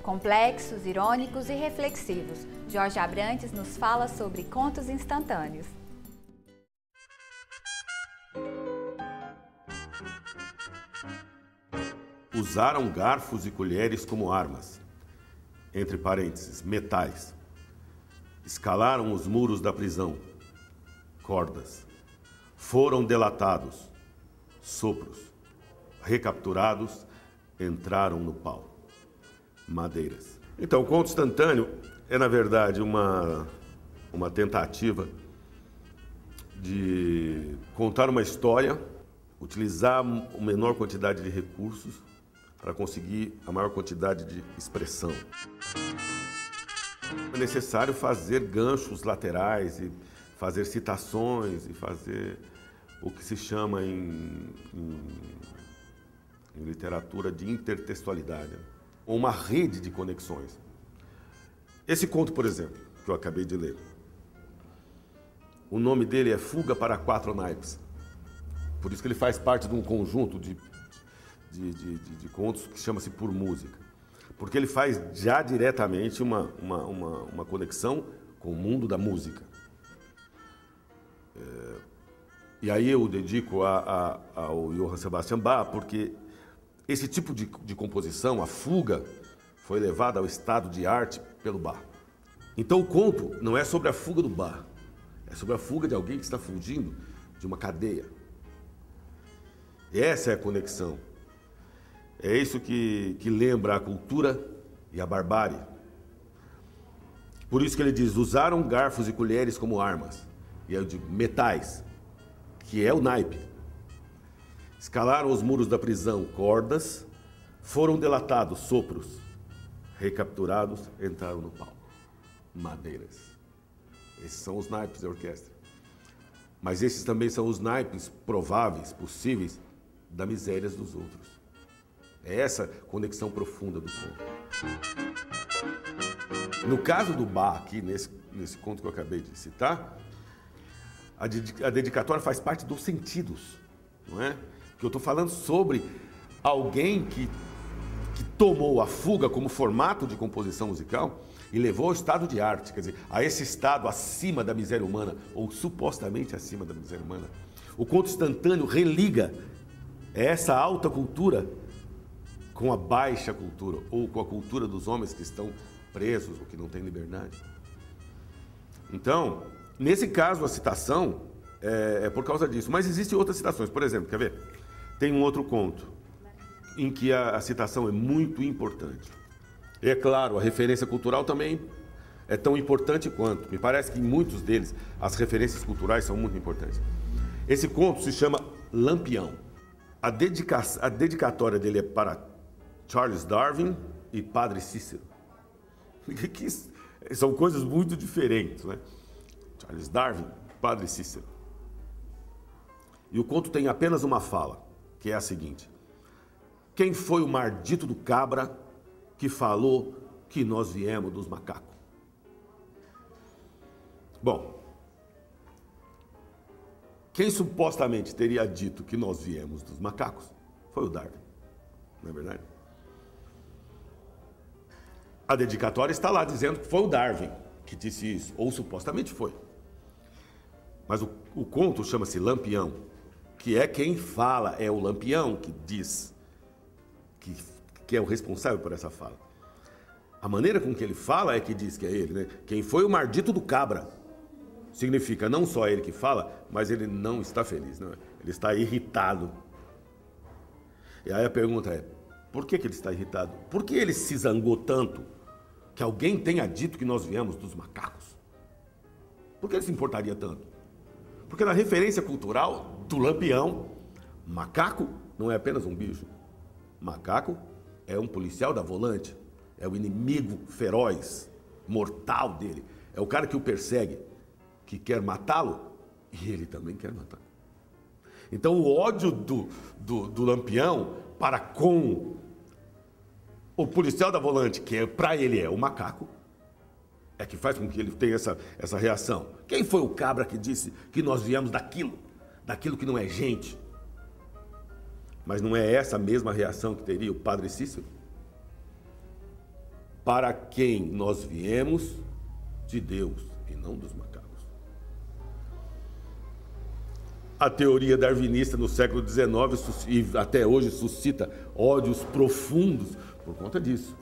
Complexos, irônicos e reflexivos, Jorge Abrantes nos fala sobre contos instantâneos. Usaram garfos e colheres como armas, entre parênteses, metais. Escalaram os muros da prisão, cordas. Foram delatados, sopros. Recapturados, entraram no pau, madeiras. Então, o conto instantâneo é, na verdade, uma tentativa de contar uma história, utilizar a menor quantidade de recursos para conseguir a maior quantidade de expressão. É necessário fazer ganchos laterais e fazer citações e fazer o que se chama em literatura de intertextualidade, uma rede de conexões. Esse conto, por exemplo, que eu acabei de ler, o nome dele é Fuga para Quatro Naipes. Por isso que ele faz parte de um conjunto de contos que chama-se Por Música. Porque ele faz já diretamente uma conexão com o mundo da música. E aí eu dedico ao Johann Sebastian Bach, porque esse tipo de composição, a fuga, foi levada ao estado de arte pelo Bach. Então o conto não é sobre a fuga do Bach, é sobre a fuga de alguém que está fugindo de uma cadeia. Essa é a conexão. É isso que lembra a cultura e a barbárie. Por isso que ele diz, usaram garfos e colheres como armas. E eu digo, metais, que é o naipe. Escalaram os muros da prisão, cordas. Foram delatados, sopros. Recapturados, entraram no palco, madeiras. Esses são os naipes da orquestra. Mas esses também são os naipes prováveis, possíveis, das misérias dos outros. É essa conexão profunda do conto. No caso do Bach, aqui, nesse conto que eu acabei de citar, a dedicatória faz parte dos sentidos, não é? Porque eu estou falando sobre alguém que tomou a fuga como formato de composição musical e levou ao estado de arte, quer dizer, a esse estado acima da miséria humana, ou supostamente acima da miséria humana. O conto instantâneo religa essa alta cultura com a baixa cultura, ou com a cultura dos homens que estão presos ou que não têm liberdade. Então, nesse caso, a citação é por causa disso. Mas existem outras citações. Por exemplo, quer ver? Tem um outro conto em que a citação é muito importante. E é claro, a referência cultural também é tão importante quanto. Me parece que em muitos deles as referências culturais são muito importantes. Esse conto se chama Lampião. A dedicatória dele é para Charles Darwin e Padre Cícero. Que são coisas muito diferentes, né? Charles Darwin, Padre Cícero. E o conto tem apenas uma fala, que é a seguinte: quem foi o maldito do cabra que falou que nós viemos dos macacos? Bom, quem supostamente teria dito que nós viemos dos macacos foi o Darwin, não é verdade? A dedicatória está lá dizendo que foi o Darwin que disse isso, ou supostamente foi. Mas o conto chama-se Lampião, que é quem fala, é o Lampião que diz, que é o responsável por essa fala. A maneira com que ele fala é que diz que é ele, né? Quem foi o maldito do cabra? Significa não só ele que fala, mas ele não está feliz, não é? Ele está irritado. E aí a pergunta é, por que ele está irritado? Por que ele se zangou tanto que alguém tenha dito que nós viemos dos macacos? Por que ele se importaria tanto? Porque na referência cultural do Lampião, macaco não é apenas um bicho. Macaco é um policial da volante, é o inimigo feroz, mortal dele. É o cara que o persegue, que quer matá-lo e ele também quer matar. Então o ódio do Lampião para com o policial da volante, que para ele é o macaco, é que faz com que ele tenha essa reação. Quem foi o cabra que disse que nós viemos daquilo que não é gente? Mas não é essa mesma reação que teria o Padre Cícero? para quem nós viemos de Deus e não dos macacos. A teoria darwinista no século XIX e até hoje suscita ódios profundos por conta disso,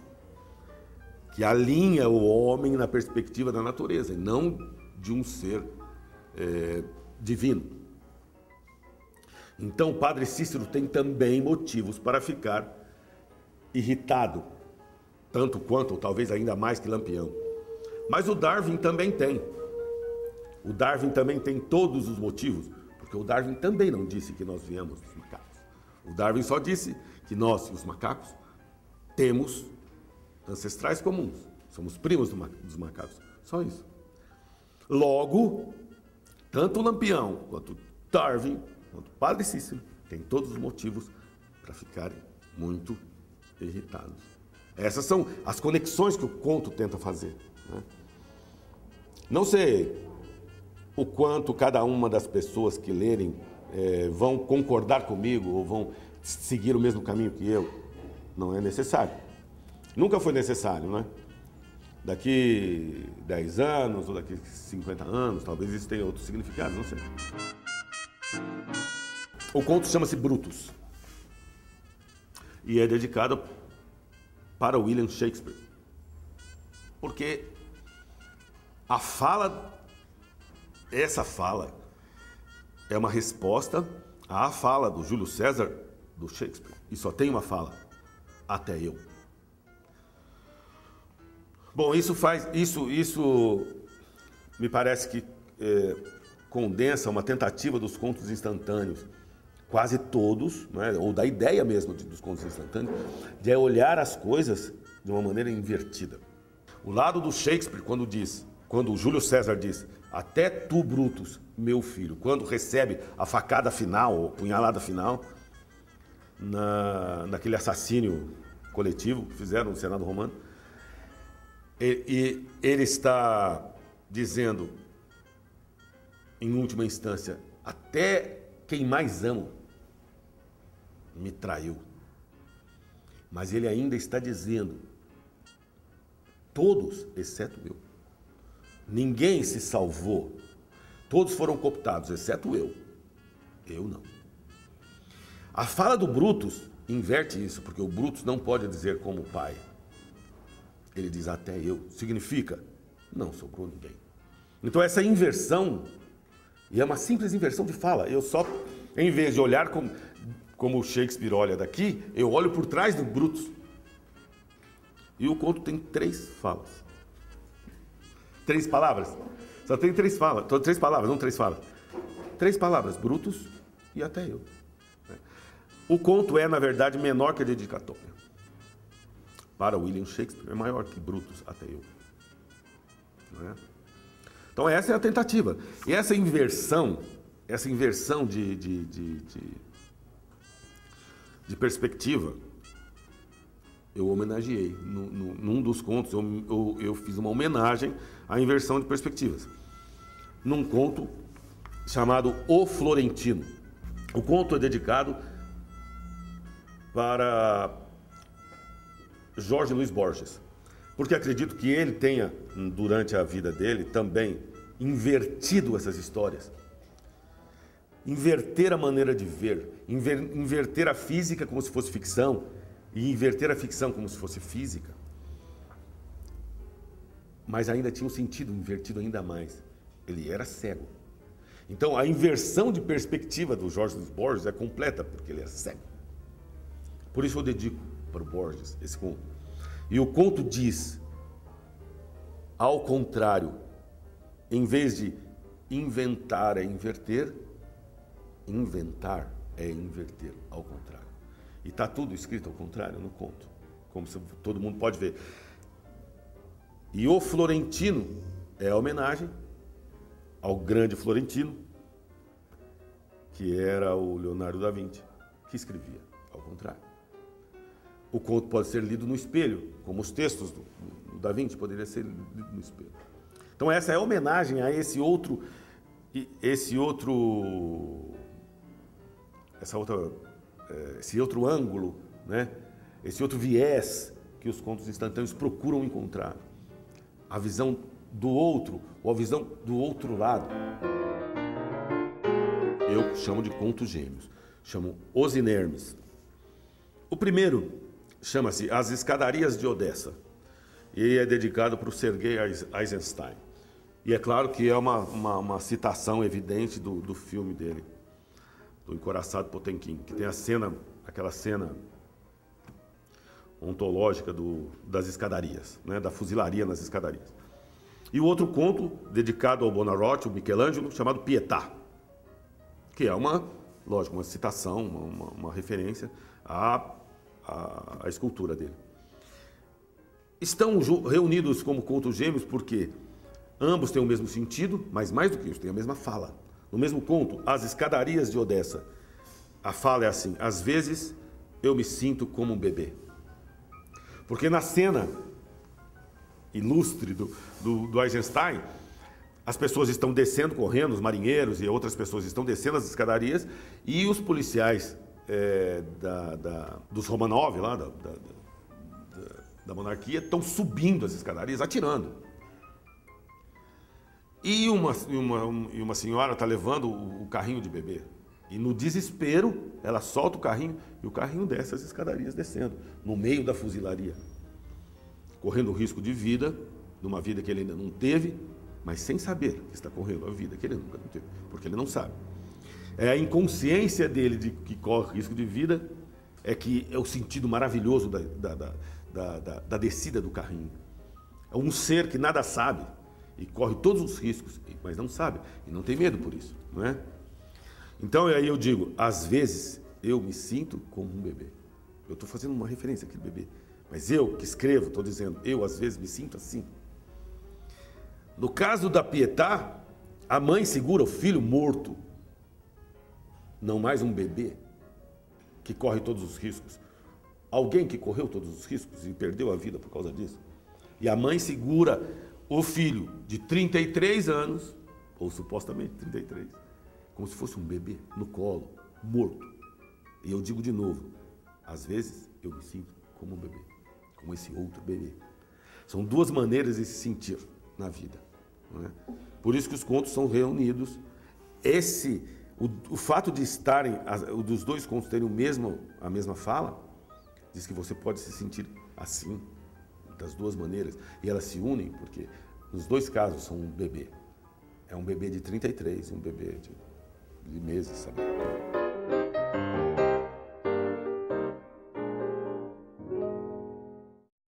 que alinha o homem na perspectiva da natureza e não de um ser divino. Então, o padre Cícero tem também motivos para ficar irritado, tanto quanto, ou talvez ainda mais que Lampião. Mas o Darwin também tem. O Darwin também tem todos os motivos, porque o Darwin também não disse que nós viemos dos macacos. O Darwin só disse que nós, os macacos, temos ancestrais comuns. Somos primos dos macacos. Só isso. Logo, tanto o Lampião, quanto o Darwin, quanto o padre Cícero, têm todos os motivos para ficarem muito irritados. Essas são as conexões que o conto tenta fazer, né? Não sei o quanto cada uma das pessoas que lerem vão concordar comigo ou vão seguir o mesmo caminho que eu. Não é necessário. Nunca foi necessário, né? Daqui 10 anos ou daqui 50 anos, talvez isso tenha outro significado, não sei. O conto chama-se Brutus e é dedicado para William Shakespeare, porque essa fala é uma resposta à fala do Júlio César do Shakespeare, e só tem uma fala: até eu. Bom, isso me parece que condensa uma tentativa dos contos instantâneos, quase todos, né, ou da ideia mesmo dos contos instantâneos, de olhar as coisas de uma maneira invertida. O lado do Shakespeare, quando o Júlio César diz, até tu, Brutus, meu filho, quando recebe a facada final, ou punhalada final, naquele assassínio coletivo que fizeram no Senado Romano, e ele está dizendo, em última instância, até quem mais amo me traiu. Mas ele ainda está dizendo, todos, exceto eu. Ninguém se salvou. Todos foram cooptados, exceto eu. Eu não. A fala do Brutus inverte isso, porque o Brutus não pode dizer como pai. Ele diz até eu. Significa, não sobrou ninguém. Então essa inversão, e é uma simples inversão de fala, eu só, em vez de olhar como o Shakespeare olha daqui, eu olho por trás do Brutus. E o conto tem 3 falas. 3 palavras. Só tem 3 falas. 3 palavras, não 3 falas. 3 palavras, Brutus e até eu. O conto é, na verdade, menor que a dedicatória. Para William Shakespeare, é maior que Brutus até eu. Não é? Então essa é a tentativa. E essa inversão de perspectiva, eu homenageei. Num dos contos, eu fiz uma homenagem à inversão de perspectivas. Num conto chamado O Florentino. O conto é dedicado para Jorge Luiz Borges, porque acredito que ele tenha, durante a vida dele, também invertido essas histórias. Inverter a maneira de ver, inverter a física como se fosse ficção e inverter a ficção como se fosse física. Mas ainda tinha um sentido invertido ainda mais. Ele era cego. Então a inversão de perspectiva do Jorge Luiz Borges é completa, porque ele era cego. Por isso eu dedico para o Borges esse conto. E o conto diz, ao contrário, em vez de inventar é inverter, inventar é inverter, ao contrário. E está tudo escrito ao contrário no conto, como todo mundo pode ver. E o Florentino é a homenagem ao grande Florentino, que era o Leonardo da Vinci, que escrevia ao contrário. O conto pode ser lido no espelho, como os textos do Da Vinci poderiam ser lidos no espelho. Então essa é a homenagem a esse outro ângulo, né? Esse outro viés que os contos instantâneos procuram encontrar. A visão do outro, ou a visão do outro lado. Eu chamo de contos gêmeos, chamo Os Inermes. O primeiro chama-se As Escadarias de Odessa e é dedicado para o Sergei Eisenstein. E é claro que é uma citação evidente do filme dele, do Encoraçado Potemkin, que tem aquela cena ontológica das escadarias, né, da fuzilaria nas escadarias. E o outro conto, dedicado ao Buonarroti, o Michelangelo, chamado Pietà, que é uma citação, uma referência à escultura dele. Estão reunidos como contos gêmeos porque ambos têm o mesmo sentido, mas mais do que isso, têm a mesma fala. No mesmo conto, As Escadarias de Odessa, a fala é assim: às vezes eu me sinto como um bebê. Porque na cena ilustre do Eisenstein, as pessoas estão descendo, correndo, os marinheiros e outras pessoas estão descendo as escadarias e os policiais dos Romanov, lá da monarquia, estão subindo as escadarias, atirando. E uma senhora está levando o carrinho de bebê. E no desespero, ela solta o carrinho e o carrinho desce as escadarias descendo, no meio da fuzilaria. Correndo o risco de vida, numa vida que ele ainda não teve, mas sem saber que está correndo a vida que ele nunca teve, porque ele não sabe. É a inconsciência dele de que corre risco de vida, que é o sentido maravilhoso da descida do carrinho. É um ser que nada sabe e corre todos os riscos, mas não sabe e não tem medo por isso, não é? Então aí eu digo, às vezes eu me sinto como um bebê. Eu estou fazendo uma referência àquele bebê, mas eu que escrevo, estou dizendo, eu às vezes me sinto assim. No caso da Pietà, a mãe segura o filho morto, não mais um bebê que corre todos os riscos. Alguém que correu todos os riscos e perdeu a vida por causa disso. E a mãe segura o filho de 33 anos, ou supostamente 33, como se fosse um bebê no colo, morto. E eu digo de novo, às vezes eu me sinto como um bebê, como esse outro bebê. São duas maneiras de se sentir na vida. Não é? Por isso que os contos são reunidos. O fato de dos dois contos terem a mesma fala, diz que você pode se sentir assim, das duas maneiras. E elas se unem porque, nos dois casos, são um bebê. É um bebê de 33 e um bebê de meses, sabe?